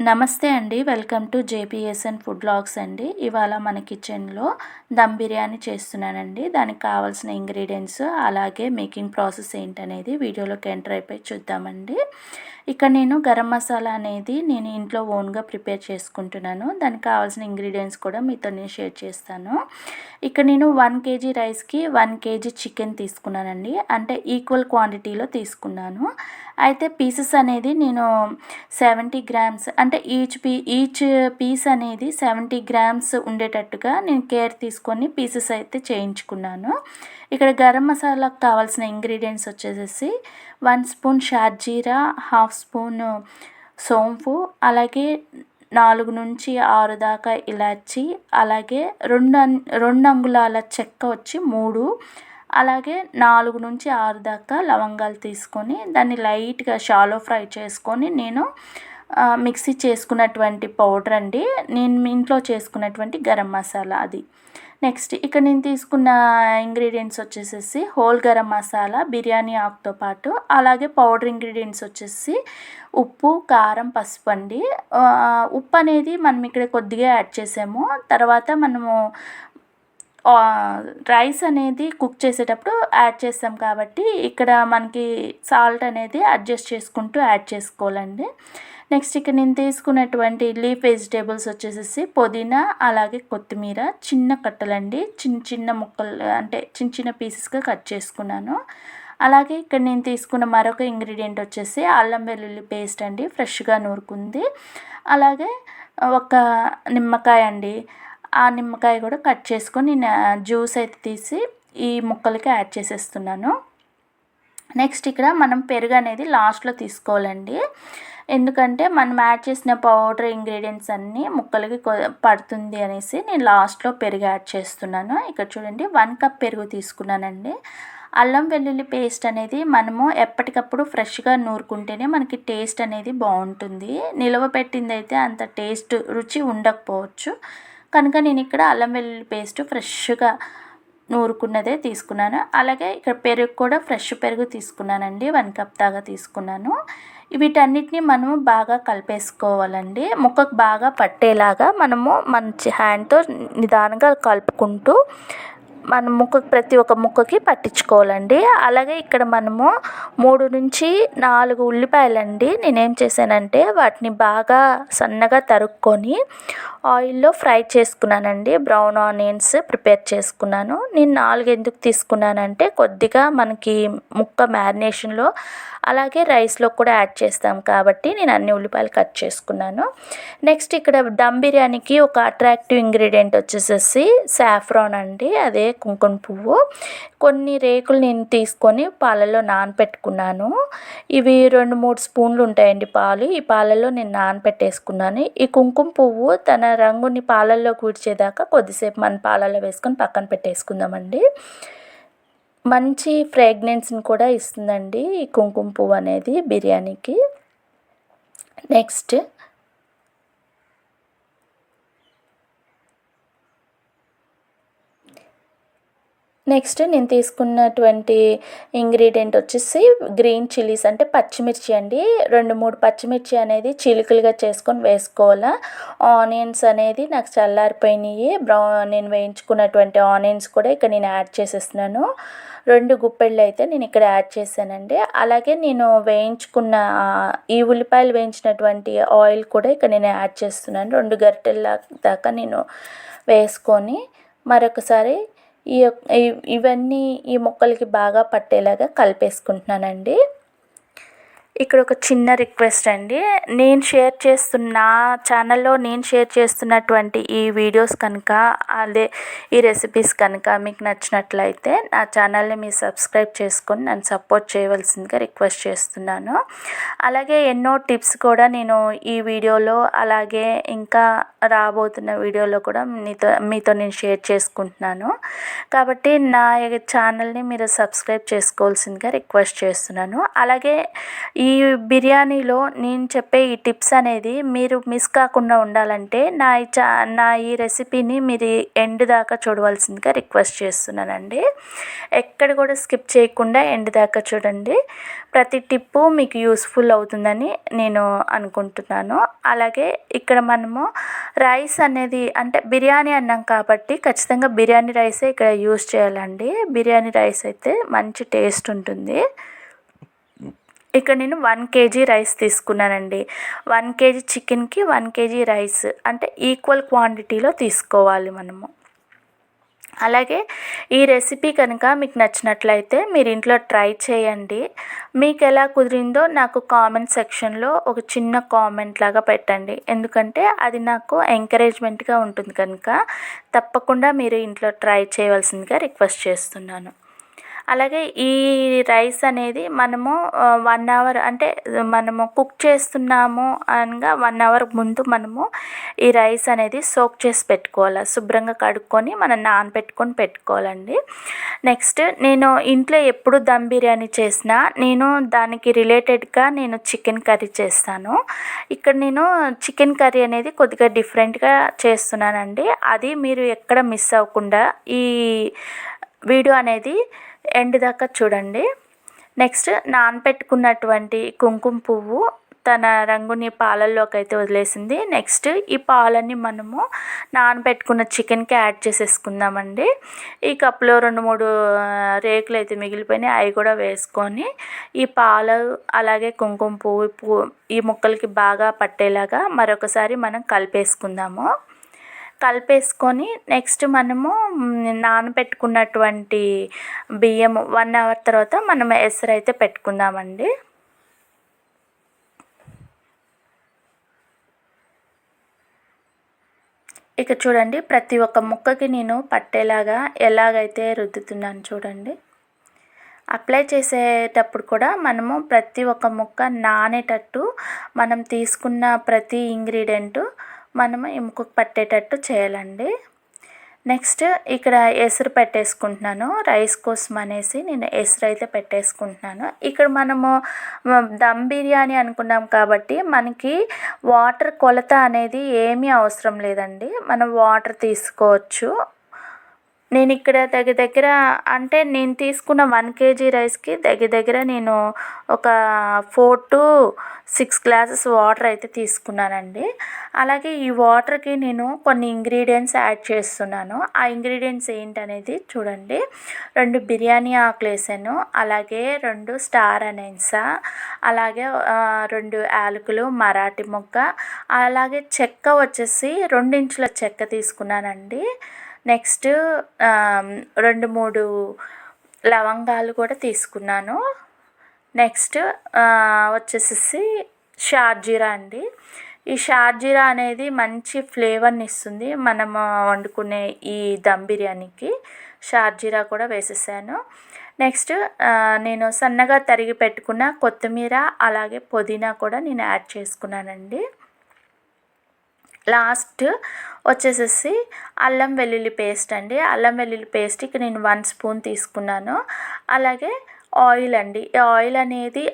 నమస్తే అండి. Welcome to జేపీఎస్ఎన్ food vlogs అండి. ఇవాళ మన కిచెన్‌లో దమ్ బిర్యానీ చేస్తున్నానండి. దానికి కావాల్సిన ఇంగ్రీడియెంట్స్ అలాగే మేకింగ్ ప్రాసెస్ ఏంటనేది వీడియోలోకి ఎంటర్ అయిపోయి చూద్దామండి. ఇక్కడ నేను గరం మసాలా అనేది నేను ఇంట్లో ఓన్గా ప్రిపేర్ చేసుకుంటున్నాను. దానికి కావాల్సిన ఇంగ్రీడియెంట్స్ కూడా మీతో నేను షేర్ చేస్తాను. ఇక్కడ నేను 1 కేజీ రైస్కి 1 కేజీ చికెన్ తీసుకున్నానండి. అంటే ఈక్వల్ క్వాంటిటీలో తీసుకున్నాను. అయితే పీసెస్ అనేది నేను 70 గ్రామ్స్ అంటే ఈచ్ పీస్ అనేది 70 గ్రామ్స్ ఉండేటట్టుగా నేను కేర్ తీసుకొని పీసెస్ అయితే చేయించుకున్నాను. ఇక్కడ గరం మసాలాకు కావాల్సిన ఇంగ్రీడియంట్స్ వచ్చేసేసి 1 స్పూన్ షాజీరా, హాఫ్ స్పూన్ సోంపు, అలాగే 4 నుంచి 6 దాకా ఇలాచి, అలాగే 2 అంగుళాల చెక్క వచ్చి 3, అలాగే 4 నుంచి 6 దాకా లవంగాలు తీసుకొని దాన్ని లైట్గా షాలో ఫ్రై చేసుకొని నేను మిక్సీ చేసుకున్నటువంటి పౌడర్ అండి. నేను ఇంట్లో చేసుకున్నటువంటి గరం మసాలా అది. నెక్స్ట్ ఇక్కడ నేను తీసుకున్న ఇంగ్రీడియంట్స్ వచ్చేసేసి హోల్ గరం మసాలా, బిర్యానీ ఆకుతో పాటు, అలాగే పౌడర్ ఇంగ్రీడియంట్స్ వచ్చేసి ఉప్పు, కారం, పసుపు అండి. ఉప్పు అనేది మనం ఇక్కడ కొద్దిగా యాడ్ చేసాము. తర్వాత మనము రైస్ అనేది కుక్ చేసేటప్పుడు యాడ్ చేస్తాం కాబట్టి ఇక్కడ మనకి సాల్ట్ అనేది అడ్జస్ట్ చేసుకుంటూ యాడ్ చేసుకోవాలండి. నెక్స్ట్ ఇక్కడ నేను తీసుకున్నటువంటి లీఫ్ వెజిటేబుల్స్ వచ్చేసేసి పుదీనా, అలాగే కొత్తిమీర చిన్న కట్టలండి, చిన్న చిన్న ముక్కలు అంటే చిన్న చిన్న పీసెస్గా కట్ చేసుకున్నాను. అలాగే ఇక్కడ నేను తీసుకున్న మరొక ఇంగ్రీడియంట్ వచ్చేసి అల్లం వెల్లుల్లి పేస్ట్ అండి, ఫ్రెష్గా నూరుకుంది. అలాగే ఒక నిమ్మకాయ అండి, ఆ నిమ్మకాయ కూడా కట్ చేసుకొని జ్యూస్ అయితే తీసి ఈ ముక్కలకి యాడ్ చేసేస్తున్నాను. నెక్స్ట్ ఇక్కడ మనం పెరుగు అనేది లాస్ట్లో తీసుకోవాలండి. ఎందుకంటే మనం యాడ్ చేసిన పౌడర్ ఇంగ్రీడియంట్స్ అన్నీ ముక్కలకి పడుతుంది అనేసి నేను లాస్ట్లో పెరుగు యాడ్ చేస్తున్నాను. ఇక్కడ చూడండి 1 కప్ పెరుగు తీసుకున్నానండి. అల్లం వెల్లుల్లి పేస్ట్ అనేది మనము ఎప్పటికప్పుడు ఫ్రెష్గా నూరుకుంటేనే మనకి టేస్ట్ అనేది బాగుంటుంది. నిల్వ పెట్టింది అయితే అంత టేస్ట్ రుచి ఉండకపోవచ్చు. కనుక నేను ఇక్కడ అల్లం వెల్లుల్లి పేస్ట్ ఫ్రెష్గా నూరుకున్నదే తీసుకున్నాను. అలాగే ఇక్కడ పెరుగు కూడా ఫ్రెష్ పెరుగు తీసుకున్నానండి, 1 కప్ దాకా తీసుకున్నాను. వీటన్నిటిని మనము బాగా కలిపేసుకోవాలండి. ముక్కకు బాగా పట్టేలాగా మనము మంచి హ్యాండ్తో నిదానంగా కలుపుకుంటూ మన ప్రతి ఒక్క ముక్కకి పట్టించుకోవాలండి. అలాగే ఇక్కడ మనము 3 నుంచి 4 ఉల్లిపాయలండి నేనేం చేశానంటే వాటిని బాగా సన్నగా తరుక్కొని ఆయిల్లో ఫ్రై చేసుకున్నానండి. బ్రౌన్ ఆనియన్స్ ప్రిపేర్ చేసుకున్నాను. నేను 4 ఎందుకు తీసుకున్నానంటే కొద్దిగా మనకి ముక్క మ్యారినేషన్లో అలాగే రైస్లో కూడా యాడ్ చేస్తాం కాబట్టి నేను అన్ని ఉల్లిపాయలు కట్ చేసుకున్నాను. నెక్స్ట్ ఇక్కడ దమ్ బిర్యానీకి ఒక అట్రాక్టివ్ ఇంగ్రీడియంట్ వచ్చేసేసి సాఫ్రాన్ అండి, అదే కుంకుమ పువ్వు. కొన్ని రేకులు నేను తీసుకొని పాలలో నానపెట్టుకున్నాను. ఇవి 2-3 స్పూన్లు ఉంటాయండి పాలు. ఈ పాలలో నేను నానపెట్టేసుకున్నాను. ఈ కుంకుమ పువ్వు తన రంగుని పాలల్లో కూర్చేదాకా కొద్దిసేపు మన పాలలో వేసుకొని పక్కన పెట్టేసుకుందామండి. మంచి ఫ్రేగ్రెన్స్ని కూడా ఇస్తుందండి ఈ కుంకుమ పువ్వు అనేది బిర్యానీకి. నెక్స్ట్ నేను తీసుకున్నటువంటి ఇంగ్రీడియంట్ వచ్చేసి గ్రీన్ చిల్లీస్ అంటే పచ్చిమిర్చి అండి. 2-3 పచ్చిమిర్చి అనేది చిలుకలుగా చేసుకొని వేసుకోవాలా. ఆనియన్స్ అనేది నాకు చల్లారిపోయినాయి. నేను వేయించుకున్నటువంటి ఆనియన్స్ కూడా ఇక్కడ నేను యాడ్ చేసేస్తున్నాను. 2 గుప్పెళ్ళు అయితే నేను ఇక్కడ యాడ్ చేశానండి. అలాగే నేను వేయించుకున్న ఈ ఉల్లిపాయలు వేయించినటువంటి ఆయిల్ కూడా ఇక్కడ నేను యాడ్ చేస్తున్నాను. 2 గరిటెల దాకా నేను వేసుకొని మరొకసారి ఇవన్నీ ఈ ముక్కలకి బాగా పట్టేలాగా కలిపేసుకుంటున్నానండి. ఇక్కడ ఒక చిన్న రిక్వెస్ట్ అండి, నా ఛానల్లో నేను షేర్ చేస్తున్నటువంటి ఈ వీడియోస్ కనుక అదే ఈ రెసిపీస్ కనుక మీకు నచ్చినట్లయితే నా ఛానల్ని మీరు సబ్స్క్రైబ్ చేసుకొని నన్ను సపోర్ట్ చేయవలసిందిగా రిక్వెస్ట్ చేస్తున్నాను. అలాగే ఎన్నో టిప్స్ కూడా నేను ఈ వీడియోలో అలాగే ఇంకా రాబోతున్న వీడియోలో కూడా మీతో నేను షేర్ చేసుకుంటున్నాను. కాబట్టి నా ఛానల్ని మీరు సబ్స్క్రైబ్ చేసుకోవాల్సిందిగా రిక్వెస్ట్ చేస్తున్నాను. అలాగే ఈ ఈ బిర్యానీలో నేను చెప్పే ఈ టిప్స్ అనేది మీరు మిస్ కాకుండా ఉండాలంటే నా ఈ రెసిపీని మీరు ఎండ్ దాకా చూడవలసిందిగా రిక్వెస్ట్ చేస్తున్నానండి. ఎక్కడ కూడా స్కిప్ చేయకుండా ఎండ్ దాకా చూడండి. ప్రతి టిప్పు మీకు యూస్ఫుల్ అవుతుందని నేను అనుకుంటున్నాను. అలాగే ఇక్కడ మనము రైస్ అనేది అంటే బిర్యానీ అన్నాం కాబట్టి ఖచ్చితంగా బిర్యానీ రైసే ఇక్కడ యూస్ చేయాలండి. బిర్యానీ రైస్ అయితే మంచి టేస్ట్ ఉంటుంది. ఇక్కడ నేను 1 కేజీ రైస్ తీసుకున్నానండి. 1 కేజీ చికెన్కి 1 కేజీ రైస్ అంటే ఈక్వల్ క్వాంటిటీలో తీసుకోవాలి మనము. అలాగే ఈ రెసిపీ కనుక మీకు నచ్చినట్లయితే మీరు ఇంట్లో ట్రై చేయండి. మీకు ఎలా కుదిరిందో నాకు కామెంట్ సెక్షన్లో ఒక చిన్న కామెంట్ లాగా పెట్టండి. ఎందుకంటే అది నాకు ఎంకరేజ్మెంట్గా ఉంటుంది కనుక తప్పకుండా మీరు ఇంట్లో ట్రై చేయవలసిందిగా రిక్వెస్ట్ చేస్తున్నాను. అలాగే ఈ రైస్ అనేది మనము 1 అవర్ అంటే మనము కుక్ చేస్తున్నాము అనగా 1 అవర్ ముందు మనము ఈ రైస్ అనేది సోక్ చేసి పెట్టుకోవాలి. శుభ్రంగా కడుక్కొని మనం నానబెట్టుకొని పెట్టుకోవాలండి. నెక్స్ట్ నేను ఇంట్లో ఎప్పుడు దమ్ బిర్యానీ చేసినా నేను దానికి రిలేటెడ్గా నేను చికెన్ కర్రీ చేస్తాను. ఇక్కడ నేను చికెన్ కర్రీ అనేది కొద్దిగా డిఫరెంట్గా చేస్తున్నానండి. అది మీరు ఎక్కడ మిస్ అవ్వకుండా ఈ వీడియో అనేది ఎండ్ దాకా చూడండి. నెక్స్ట్ నానబెట్టుకున్నటువంటి కుంకుమ పువ్వు తన రంగుని పాలల్లోకి అయితే వదిలేసింది. నెక్స్ట్ ఈ పాలన్నీ మనము నానబెట్టుకున్న చికెన్కి యాడ్ చేసేసుకుందామండి. ఈ కప్లో 2-3 రేకులు అయితే మిగిలిపోయినాయి, అవి కూడా వేసుకొని ఈ పాలు అలాగే కుంకుమ పువ్వు ఈ ముక్కలకి బాగా పట్టేలాగా మరొకసారి మనం కలిపేసుకుందాము. కలిపేసుకొని నెక్స్ట్ మనము నానబెట్టుకున్నటువంటి బియ్యం 1 అవర్ తర్వాత మనం ఎసరు అయితే పెట్టుకుందామండి. ఇక చూడండి, ప్రతి ఒక్క ముక్కకి నేను పట్టేలాగా ఎలాగైతే రుద్దుతున్నాను చూడండి. అప్లై చేసేటప్పుడు కూడా మనము ప్రతి ఒక్క ముక్క నానేటట్టు మనం తీసుకున్న ప్రతి ఇంగ్రీడియంట్ మనము ఈ ముక్కకు పట్టేటట్టు చేయాలండి. నెక్స్ట్ ఇక్కడ ఎసరు పెట్టేసుకుంటున్నాను. రైస్ కోసం అనేసి నేను ఎసరు అయితే పెట్టేసుకుంటున్నాను. ఇక్కడ మనము దమ్ బిర్యానీ అనుకున్నాం కాబట్టి మనకి వాటర్ కొలత అనేది ఏమీ అవసరం లేదండి. మనం వాటర్ తీసుకోవచ్చు. నేను ఇక్కడ దగ్గర అంటే నేను తీసుకున్న 1 కేజీ రైస్కి దగ్గర నేను ఒక 4 to 6 గ్లాసెస్ వాటర్ అయితే తీసుకున్నానండి. అలాగే ఈ వాటర్కి నేను కొన్ని ఇంగ్రీడియంట్స్ యాడ్ చేస్తున్నాను. ఆ ఇంగ్రీడియంట్స్ ఏంటనేది చూడండి. 2 బిర్యానీ ఆకులు వేసాను, అలాగే 2 స్టార్ అనైన్స్, అలాగే 2 యాలకులు, మరాఠీ మొగ్గ, అలాగే చెక్క వచ్చేసి 2 ఇంచుల చెక్క తీసుకున్నానండి. నెక్స్ట్ 2-3 లవంగాలు కూడా తీసుకున్నాను. నెక్స్ట్ వచ్చేసి షార్జీరా అండి. ఈ షార్జీరా అనేది మంచి ఫ్లేవర్ని ఇస్తుంది మనం వండుకునే ఈ దమ్ బిర్యానీకి. షార్జీరా కూడా వేసేసాను. నెక్స్ట్ నేను సన్నగా తరిగి పెట్టుకున్న కొత్తిమీర అలాగే పుదీనా కూడా నేను యాడ్ చేసుకున్నానండి. లాస్ట్ వచ్చేసేసి అల్లం వెల్లుల్లి పేస్ట్ అండి. అల్లం వెల్లుల్లి పేస్ట్కి నేను 1 స్పూన్ తీసుకున్నాను. అలాగే ఆయిల్ అండి. ఈ ఆయిల్ అనేది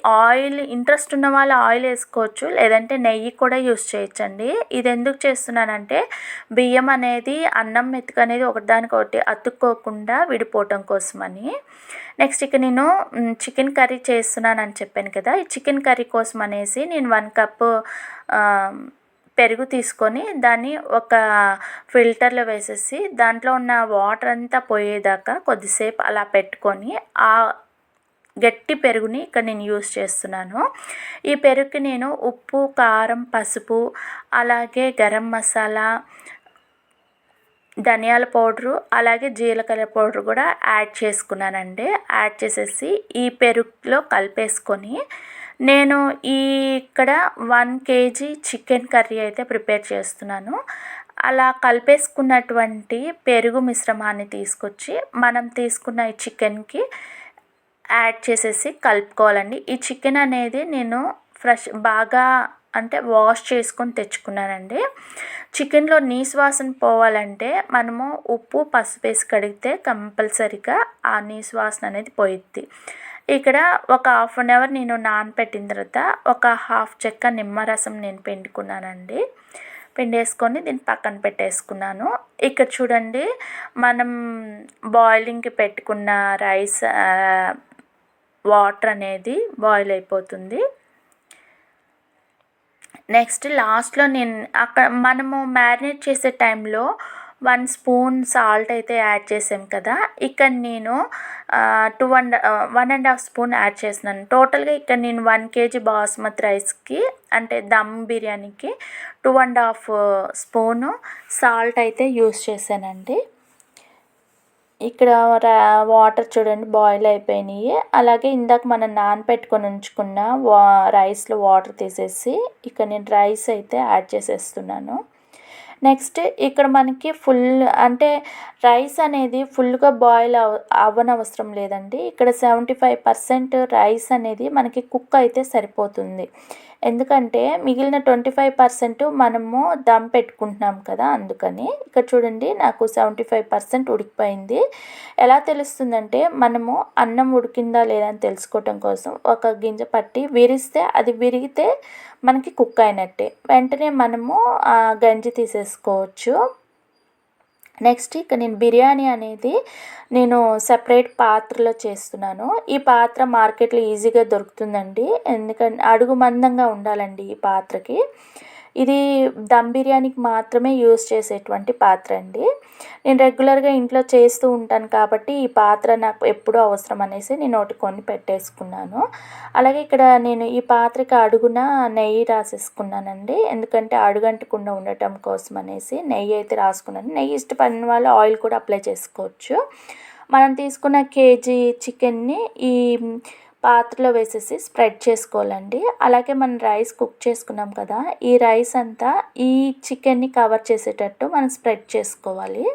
ఇంట్రెస్ట్ ఉన్న వాళ్ళు ఆయిల్ వేసుకోవచ్చు, లేదంటే నెయ్యి కూడా యూస్ చేయొచ్చండి. ఇది ఎందుకు చేస్తున్నానంటే బియ్యం అనేది అన్నం మెతుకు అనేది ఒకదానికొకటి అతుక్కోకుండా విడిపోవటం కోసమని. నెక్స్ట్ ఇక నేను చికెన్ కర్రీ చేస్తున్నానని చెప్పాను కదా. ఈ చికెన్ కర్రీ కోసం అనేసి నేను 1 కప్పు పెరుగు తీసుకొని దాన్ని ఒక ఫిల్టర్లో వేసేసి దాంట్లో ఉన్న వాటర్ అంతా పోయేదాకా కొద్దిసేపు అలా పెట్టుకొని ఆ గట్టి పెరుగుని ఇక్కడ నేను యూస్ చేస్తున్నాను. ఈ పెరుగుకి నేను ఉప్పు, కారం, పసుపు, అలాగే గరం మసాలా, ధనియాల పౌడరు, అలాగే జీలకర్ర పౌడర్ కూడా యాడ్ చేసుకున్నానండి. యాడ్ చేసేసి ఈ పెరుగులో కలిపేసుకొని నేను ఇక్కడ 1 కేజీ చికెన్ కర్రీ అయితే ప్రిపేర్ చేస్తున్నాను. అలా కలిపేసుకున్నటువంటి పెరుగు మిశ్రమాన్ని తీసుకొచ్చి మనం తీసుకున్న ఈ చికెన్కి యాడ్ చేసేసి కలుపుకోవాలండి. ఈ చికెన్ అనేది నేను బాగా అంటే వాష్ చేసుకొని తెచ్చుకున్నానండి. చికెన్లో నీసు వాసన పోవాలంటే మనము ఉప్పు, పసుపు వేసి కడిగితే కంపల్సరీగా ఆ నీసు వాసన అనేది పోయిద్ది. ఇక్కడ ఒక హాఫ్ అన్ అవర్ నేను నానపెట్టిన తర్వాత ఒక హాఫ్ చెక్క నిమ్మరసం నేను పిండుకున్నానండి. పిండేసుకొని దీన్ని పక్కన పెట్టేసుకున్నాను. ఇక్కడ చూడండి, మనం బాయిలింగ్కి పెట్టుకున్న రైస్ వాటర్ అనేది బాయిల్ అయిపోతుంది. నెక్స్ట్ లాస్ట్లో నేను మనము మ్యారినేట్ చేసే టైంలో 1 స్పూన్ సాల్ట్ అయితే యాడ్ చేసాం కదా, ఇక్కడ నేను 1.5 స్పూన్ యాడ్ చేస్తున్నాను. టోటల్గా ఇక్కడ నేను 1 kg బాస్మతి రైస్కి అంటే దమ్ బిర్యానీకి 2.5 స్పూను సాల్ట్ అయితే యూస్ చేశానండి. ఇక్కడ వాటర్ చూడండి బాయిల్ అయిపోయినాయి. అలాగే ఇందాక మనం నానబెట్టుకొని ఉంచుకున్న రైస్లో వాటర్ తీసేసి ఇక్కడ నేను రైస్ అయితే యాడ్ చేసేస్తున్నాను. నెక్స్ట్ ఇక్కడ మనకి అంటే రైస్ అనేది ఫుల్గా బాయిల్ అవ్వనవసరం లేదండి. ఇక్కడ 75% రైస్ అనేది మనకి కుక్ అయితే సరిపోతుంది. ఎందుకంటే మిగిలిన 25% మనము దమ్ పెట్టుకుంటున్నాం కదా, అందుకని. ఇక్కడ చూడండి నాకు 75% ఉడికిపోయింది. ఎలా తెలుస్తుందంటే మనము అన్నం ఉడికిందా లేదా అని తెలుసుకోవటం కోసం ఒక గింజ పట్టి విరిస్తే అది విరిగితే మనకి కుక్ అయినట్టే. వెంటనే మనము గంజి తీసేసుకోవచ్చు. నెక్స్ట్ ఇక్కడ నేను బిర్యానీ అనేది నేను సపరేట్ పాత్రలో చేస్తున్నాను. ఈ పాత్ర మార్కెట్లో ఈజీగా దొరుకుతుందండి. ఎందుకంటే అడుగు మందంగా ఉండాలండి ఈ పాత్రకి. ఇది దమ్ బిర్యానీకి మాత్రమే యూస్ చేసేటువంటి పాత్ర అండి. నేను రెగ్యులర్గా ఇంట్లో చేస్తూ ఉంటాను కాబట్టి ఈ పాత్ర నాకు ఎప్పుడూ అవసరం అనేసి నేను ఒకటి కొని పెట్టేసుకున్నాను. అలాగే ఇక్కడ నేను ఈ పాత్రకి అడుగున నెయ్యి రాసేసుకున్నానండి. ఎందుకంటే అడుగంటకుండా ఉండటం కోసం అనేసి నెయ్యి అయితే రాసుకున్నాను. నెయ్యి ఇష్టపడిన వాళ్ళు ఆయిల్ కూడా అప్లై చేసుకోవచ్చు. మనం తీసుకున్న కేజీ చికెన్ని ఈ పాత్రలో వేసేసి స్ప్రెడ్ చేసుకోవాలండి. అలాగే మనం రైస్ కుక్ చేసుకున్నాం కదా, ఈ రైస్ అంతా ఈ చికెన్ని కవర్ చేసేటట్టు మనం స్ప్రెడ్ చేసుకోవాలి.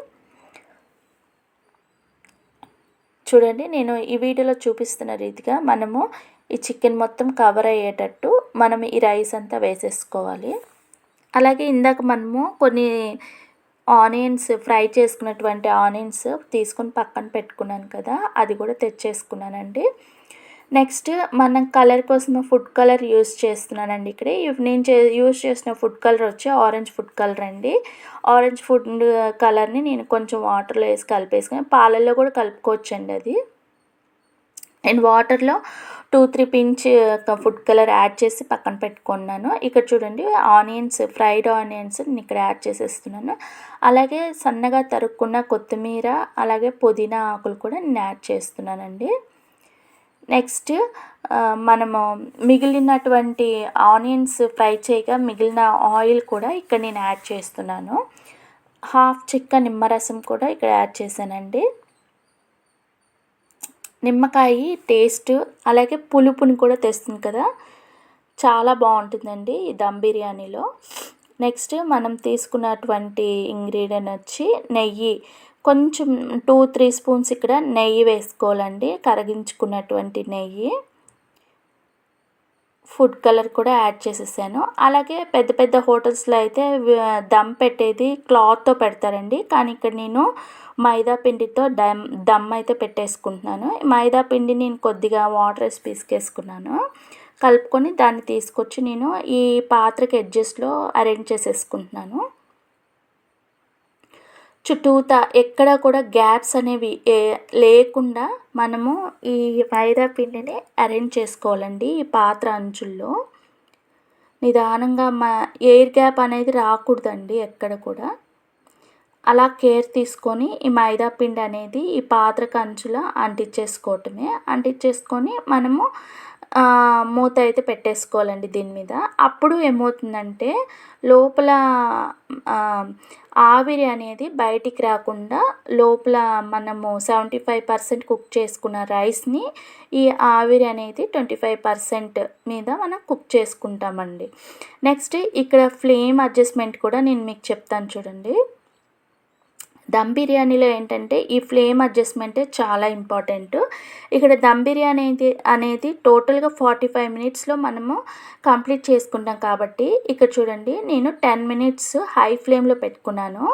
చూడండి, నేను ఈ వీడియోలో చూపిస్తున్న రీతిగా మనము ఈ చికెన్ మొత్తం కవర్ అయ్యేటట్టు మనం ఈ రైస్ అంతా వేసేసుకోవాలి. అలాగే ఇందాక మనము కొన్ని ఆనియన్స్ ఫ్రై చేసుకున్నటువంటి ఆనియన్స్ తీసుకొని పక్కన పెట్టుకున్నాను కదా, అది కూడా తెచ్చేసుకున్నానండి. నెక్స్ట్ మనం కలర్ కోసం ఫుడ్ కలర్ యూస్ చేస్తున్నానండి. ఇక్కడ నేను యూస్ చేసిన ఫుడ్ కలర్ వచ్చి ఆరెంజ్ ఫుడ్ కలర్ అండి. ఆరెంజ్ ఫుడ్ కలర్ని నేను కొంచెం వాటర్లో వేసి కలిపేసుకుని, పాలల్లో కూడా కలుపుకోవచ్చండి అది. అండ్ వాటర్లో 2-3 పించ్ ఫుడ్ కలర్ యాడ్ చేసి పక్కన పెట్టుకున్నాను. ఇక్కడ చూడండి ఫ్రైడ్ ఆనియన్స్ నేను ఇక్కడ యాడ్ చేసేస్తున్నాను. అలాగే సన్నగా తరుక్కున్న కొత్తిమీర అలాగే పుదీనా ఆకులు కూడా నేను యాడ్ చేస్తున్నానండి. నెక్స్ట్ మనము మిగిలినటువంటి ఆనియన్స్ ఫ్రై చేయగా మిగిలిన ఆయిల్ కూడా ఇక్కడ నేను యాడ్ చేస్తున్నాను. హాఫ్ చెక్క నిమ్మరసం కూడా ఇక్కడ యాడ్ చేశానండి. నిమ్మకాయ టేస్ట్ అలాగే పులుపుని కూడా తెస్తుంది కదా, చాలా బాగుంటుందండి ఈ దమ్ బిర్యానీలో. నెక్స్ట్ మనం తీసుకున్నటువంటి ఇంగ్రీడియంట్ వచ్చి నెయ్యి. కొంచెం 2-3 స్పూన్స్ ఇక్కడ నెయ్యి వేసుకోవాలండి, కరిగించుకున్నటువంటి నెయ్యి. ఫుడ్ కలర్ కూడా యాడ్ చేసేసాను. అలాగే పెద్ద పెద్ద హోటల్స్లో అయితే దమ్ పెట్టేది క్లాత్తో పెడతారండి, కానీ ఇక్కడ నేను మైదా పిండితో దమ్ అయితే పెట్టేసుకుంటున్నాను. మైదా పిండి నేను కొద్దిగా వాటర్ వేసి పిసికేసుకున్నాను. కలుపుకొని దాన్ని తీసుకొచ్చి నేను ఈ పాత్రకి ఎడ్జెస్లో అరేంజ్ చేసేసుకుంటున్నాను. చుట్టూతా ఎక్కడ కూడా గ్యాప్స్ అనేవి లేకుండా మనము ఈ మైదా పిండిని అరేంజ్ చేసుకోవాలండి. ఈ పాత్ర అంచుల్లో నిదానంగా ఎయిర్ గ్యాప్ అనేది రాకూడదండి ఎక్కడ కూడా. అలా కేర్ తీసుకొని ఈ మైదా పిండి అనేది ఈ పాత్రకు అంచులో అంటించేసుకొని మనము మూత అయితే పెట్టేసుకోవాలండి దీని మీద. అప్పుడు ఏమవుతుందంటే లోపల ఆవిరి అనేది బయటికి రాకుండా లోపల మనము 75% కుక్ చేసుకున్న రైస్ని ఈ ఆవిరి అనేది 25% మీద మనం కుక్ చేసుకుంటామండి. నెక్స్ట్ ఇక్కడ ఫ్లేమ్ అడ్జస్ట్మెంట్ కూడా నేను మీకు చెప్తాను చూడండి. దమ్ బిర్యానీలో ఏంటంటే ఈ ఫ్లేమ్ అడ్జస్ట్మెంటే చాలా ఇంపార్టెంట్. ఇక్కడ దమ్ బిర్యానీ అనేది టోటల్గా 45 మినిట్స్లో మనము కంప్లీట్ చేసుకుంటాం కాబట్టి ఇక్కడ చూడండి నేను 10 మినిట్స్ హై ఫ్లేమ్లో పెట్టుకున్నాను.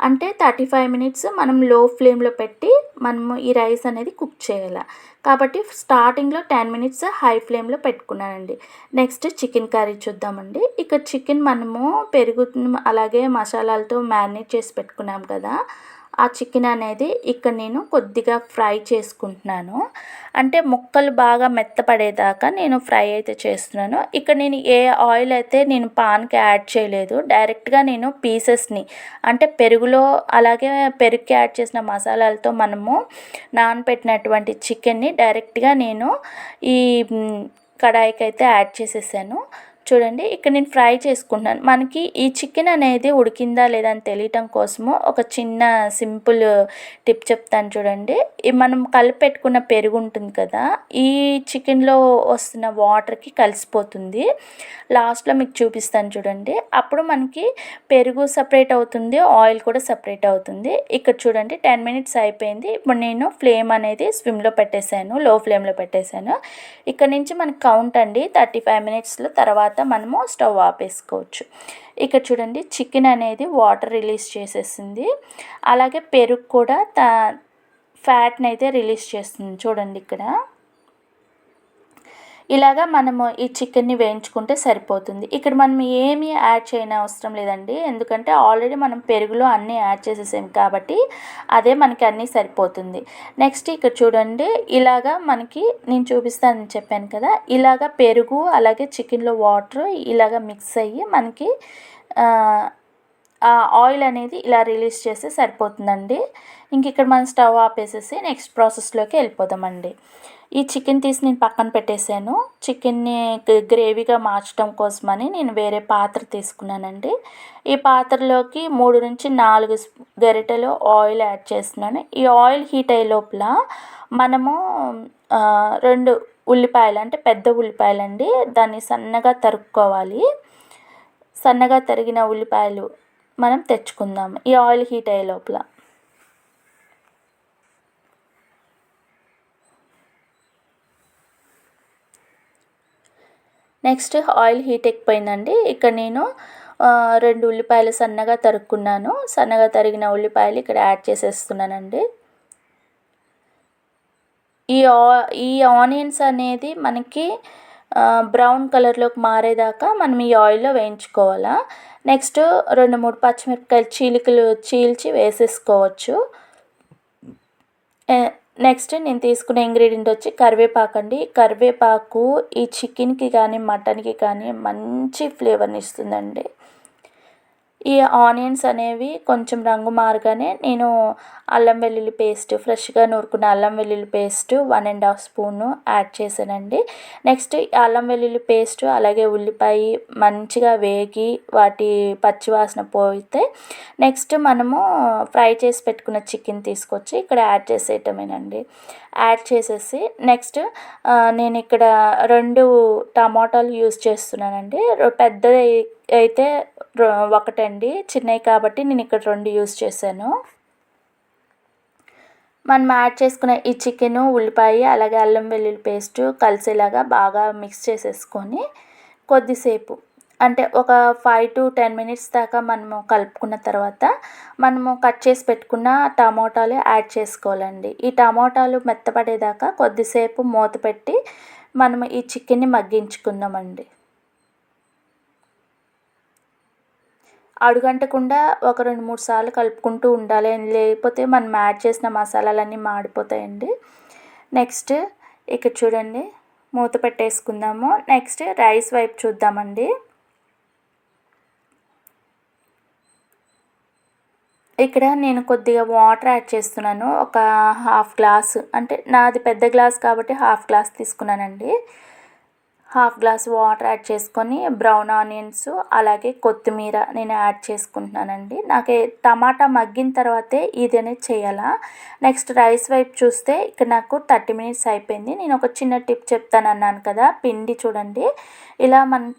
అంటే 35 మినిట్స్ మనం లో ఫ్లేమ్లో పెట్టి మనము ఈ రైస్ అనేది కుక్ చేయాలి. కాబట్టి స్టార్టింగ్లో 10 మినిట్స్ హై ఫ్లేమ్లో పెట్టుకున్నానండి. నెక్స్ట్ చికెన్ కర్రీ చూద్దామండి. ఇక చికెన్ మనము పెరుగు అలాగే మసాలాలతో మ్యారినేట్ చేసి పెట్టుకున్నాం కదా, ఆ చికెన్ అనేది ఇక్కడ నేను కొద్దిగా ఫ్రై చేసుకుంటున్నాను. అంటే ముక్కలు బాగా మెత్తపడేదాకా నేను ఫ్రై అయితే చేస్తున్నాను. ఇక్కడ నేను ఏ ఆయిల్ అయితే నేను పాన్కి యాడ్ చేయలేదు. డైరెక్ట్గా నేను పీసెస్ని అంటే పెరుగులో అలాగే పెరుగుకి యాడ్ చేసిన మసాలాలతో మనము నానబెట్టినటువంటి చికెన్ని డైరెక్ట్గా నేను ఈ కడాయికి అయితే యాడ్ చేసేసాను. చూడండి ఇక్కడ నేను ఫ్రై చేసుకుంటున్నాను. మనకి ఈ చికెన్ అనేది ఉడికిందా లేదా అని తెలియటం కోసము ఒక చిన్న సింపుల్ టిప్ చెప్తాను చూడండి. మనం కలిపెట్టుకున్న పెరుగు ఉంటుంది కదా, ఈ చికెన్లో వస్తున్న వాటర్కి కలిసిపోతుంది. లాస్ట్లో మీకు చూపిస్తాను చూడండి. అప్పుడు మనకి పెరుగు సపరేట్ అవుతుంది, ఆయిల్ కూడా సపరేట్ అవుతుంది. ఇక్కడ చూడండి 10 మినిట్స్ అయిపోయింది. ఇప్పుడు నేను ఫ్లేమ్ అనేది స్విమ్లో పెట్టేశాను, లో ఫ్లేమ్లో పెట్టేశాను. ఇక్కడ నుంచి మనకి కౌంట్ అండి 35 మినిట్స్లో తర్వాత మనము స్టవ్ ఆపేసుకోవచ్చు. ఇక్కడ చూడండి చికెన్ అనేది వాటర్ రిలీజ్ చేసేసింది, అలాగే పెరుగు కూడా ఫ్యాట్ని అయితే రిలీజ్ చేస్తుంది. చూడండి ఇక్కడ ఇలాగా మనము ఈ చికెన్ని వేయించుకుంటే సరిపోతుంది. ఇక్కడ మనం ఏమీ యాడ్ చేయని అవసరం లేదండి, ఎందుకంటే ఆల్రెడీ మనం పెరుగులో అన్నీ యాడ్ చేసేసాం కాబట్టి అదే మనకి అన్నీ సరిపోతుంది. నెక్స్ట్ ఇక్కడ చూడండి ఇలాగా మనకి నేను చూపిస్తానని చెప్పాను కదా, ఇలాగా పెరుగు అలాగే చికెన్లో వాటర్ ఇలాగా మిక్స్ అయ్యి మనకి ఆ ఆయిల్ అనేది ఇలా రిలీజ్ చేస్తే సరిపోతుందండి. ఇంక ఇక్కడ మనం స్టవ్ ఆపేసేసి నెక్స్ట్ ప్రాసెస్లోకి వెళ్ళిపోదామండి. ఈ చికెన్ తీసి నేను పక్కన పెట్టేశాను. చికెన్ని గ్రేవీగా మార్చడం కోసమని నేను వేరే పాత్ర తీసుకున్నానండి. ఈ పాత్రలోకి 3 నుంచి 4 గరిటెలు ఆయిల్ యాడ్ చేస్తున్నాను. ఈ ఆయిల్ హీట్ అయ్యే లోపల మనము 2 ఉల్లిపాయలు అంటే పెద్ద ఉల్లిపాయలండి, దాన్ని సన్నగా తరుక్కోవాలి. సన్నగా తరిగిన ఉల్లిపాయలు మనం తెచ్చుకుందాం ఈ ఆయిల్ హీట్ అయ్యే లోపల. నెక్స్ట్ ఆయిల్ హీట్ ఎక్కిపోయిందండి. ఇక్కడ నేను 2 ఉల్లిపాయలు సన్నగా తరుక్కున్నాను. సన్నగా తరిగిన ఉల్లిపాయలు ఇక్కడ యాడ్ చేసేస్తున్నానండి. ఈ ఆనియన్స్ అనేది మనకి బ్రౌన్ కలర్లోకి మారేదాకా మనం ఈ ఆయిల్లో వేయించుకోవాలా. నెక్స్ట్ 2-3 పచ్చిమిరపకాయలు చీల్చి వేసేసుకోవచ్చు. నెక్స్ట్ నేను తీసుకునే ఇంగ్రీడియంట్ వచ్చి కరివేపాకు అండి. కరివేపాకు ఈ చికెన్కి కానీ మటన్కి కానీ మంచి ఫ్లేవర్ని ఇస్తుందండి. ఈ ఆనియన్స్ అనేవి కొంచెం రంగు మారగానే నేను అల్లం వెల్లుల్లి పేస్ట్, ఫ్రెష్గా నూరుకున్న అల్లం వెల్లుల్లి పేస్ట్ 1.5 స్పూను యాడ్ చేశానండి. నెక్స్ట్ అల్లం వెల్లుల్లి పేస్ట్ అలాగే ఉల్లిపాయ మంచిగా వేగి వాటి పచ్చివాసన పోతే నెక్స్ట్ మనము ఫ్రై చేసి పెట్టుకున్న చికెన్ తీసుకొచ్చి ఇక్కడ యాడ్ చేసేయటమేనండి. యాడ్ చేసేసి నెక్స్ట్ నేను ఇక్కడ 2 టమాటాలు యూజ్ చేస్తున్నానండి. పెద్దది అయితే ఒకటండి, చిన్నవి కాబట్టి నేను ఇక్కడ 2 యూజ్ చేశాను. మనం యాడ్ చేసుకున్న ఈ చికెను, ఉల్లిపాయ అలాగే అల్లం వెల్లుల్లి పేస్ట్ కలిసేలాగా బాగా మిక్స్ చేసేసుకొని కొద్దిసేపు అంటే ఒక 5 to 10 మినిట్స్ దాకా మనము కలుపుకున్న తర్వాత మనము కట్ చేసి పెట్టుకున్న టమాటాలు యాడ్ చేసుకోవాలండి. ఈ టమాటాలు మెత్తపడేదాకా కొద్దిసేపు మూత పెట్టి మనము ఈ చికెన్ని మగ్గించుకుందామండి. అడుగంటకుండా ఒక 2-3 సార్లు కలుపుకుంటూ ఉండాలి, లేకపోతే మనం యాడ్ చేసిన మసాలాలన్నీ మాడిపోతాయండి. నెక్స్ట్ ఇక్కడ చూడండి మూత పెట్టేసుకుందాము. నెక్స్ట్ రైస్ వైపు చూద్దామండి. ఇక్కడ నేను కొద్దిగా వాటర్ యాడ్ చేస్తున్నాను. ఒక 1/2 గ్లాసు, అంటే నాది పెద్ద గ్లాస్ కాబట్టి 1/2 గ్లాస్ తీసుకున్నానండి. 1/2 గ్లాస్ వాటర్ యాడ్ చేసుకొని బ్రౌన్ ఆనియన్స్ అలాగే కొత్తిమీర నేను యాడ్ చేసుకుంటున్నానండి. నాకు టమాటా మగ్గిన తర్వాతే ఇది అనేది చేయాలా. నెక్స్ట్ రైస్ వైపు చూస్తే ఇక్కడ నాకు 30 మినిట్స్ అయిపోయింది. నేను ఒక చిన్న టిప్ చెప్తానన్నాను కదా, పిండి చూడండి ఇలా మనం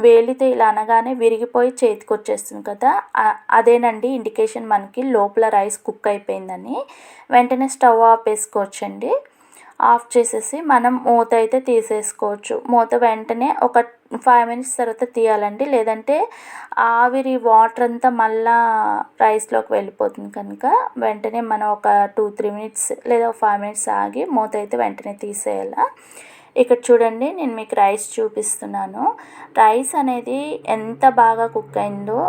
వేలితో ఇలా అనగానే విరిగిపోయి చేతికి వచ్చేస్తుంది కదా, అదేనండి ఇండికేషన్ మనకి లోపల రైస్ కుక్ అయిపోయిందని. వెంటనే స్టవ్ ఆపేసుకోవచ్చండి. ఆఫ్ చేసేసి మనం మూత అయితే తీసేసుకోవచ్చు. మూత వెంటనే ఒక 5 మినిట్స్ తర్వాత తీయాలండి, లేదంటే ఆవిరి వాటర్ అంతా మళ్ళా రైస్లోకి వెళ్ళిపోతుంది కనుక వెంటనే మనం ఒక 2-3 మినిట్స్ లేదా 5 మినిట్స్ ఆగి మూత అయితే వెంటనే తీసేయాలి. ఇక్కడ చూడండి, నేను మీకు రైస్ చూపిస్తున్నాను. రైస్ అనేది ఎంత బాగా కుక్ అయిందో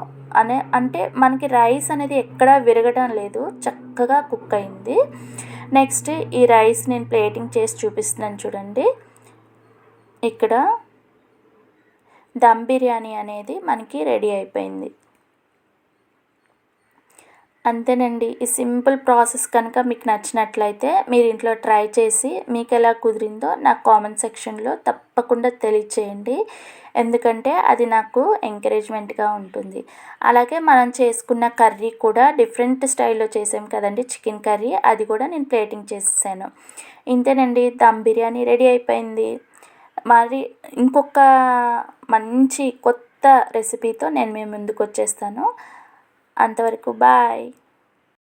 అంటే మనకి రైస్ అనేది ఎక్కడా విరగడం లేదు, చక్కగా కుక్ అయింది. నెక్స్ట్ ఈ రైస్ నేను ప్లేటింగ్ చేసి చూపిస్తున్నాను చూడండి. ఇక్కడ దమ్ బిర్యానీ అనేది మనకి రెడీ అయిపోయింది. అంతేనండి. ఈ సింపుల్ ప్రాసెస్ కనుక మీకు నచ్చినట్లయితే మీరు ఇంట్లో ట్రై చేసి మీకు ఎలా కుదిరిందో నాకు కామెంట్ సెక్షన్లో తప్పకుండా తెలియచేయండి. ఎందుకంటే అది నాకు ఎంకరేజ్మెంట్గా ఉంటుంది. అలాగే మనం చేసుకున్న కర్రీ కూడా డిఫరెంట్ స్టైల్లో చేసాం కదండి, చికెన్ కర్రీ, అది కూడా నేను ప్లేటింగ్ చేసేసాను. ఇంతేనండి, దమ్ బిర్యానీ రెడీ అయిపోయింది. మరి ఇంకొక మంచి కొత్త రెసిపీతో నేను మీ ముందుకు వచ్చేస్తాను. అంతవరకు బాయ్.